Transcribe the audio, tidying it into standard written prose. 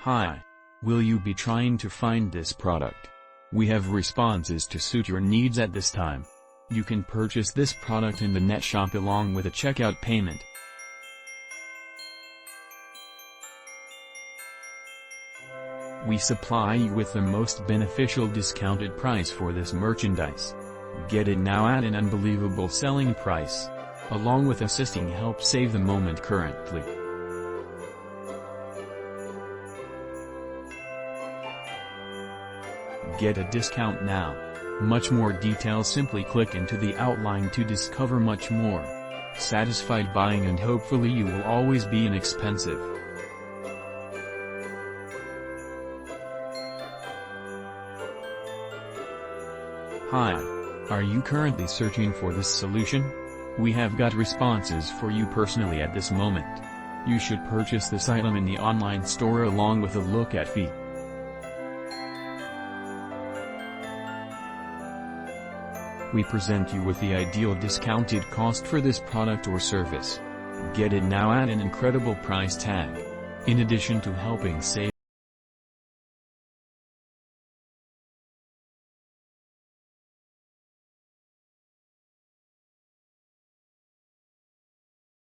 Hi. Will you be trying to find this product? We have responses to suit your needs at this time. You can purchase this product in the net shop along with a checkout payment. We supply you with the most beneficial discounted price for this merchandise. Get it now at an unbelievable selling price. Along with assisting help save the moment currently. Get a discount now. Much more details, simply click into the outline to discover much more. Satisfied buying, and hopefully you will always be inexpensive. Hi. Are you currently searching for this solution? We have got responses for you personally at this moment. You should purchase this item in the online store along with a look at fee. We present you with the ideal discounted cost for this product or service. Get it now at an incredible price tag. In addition to helping save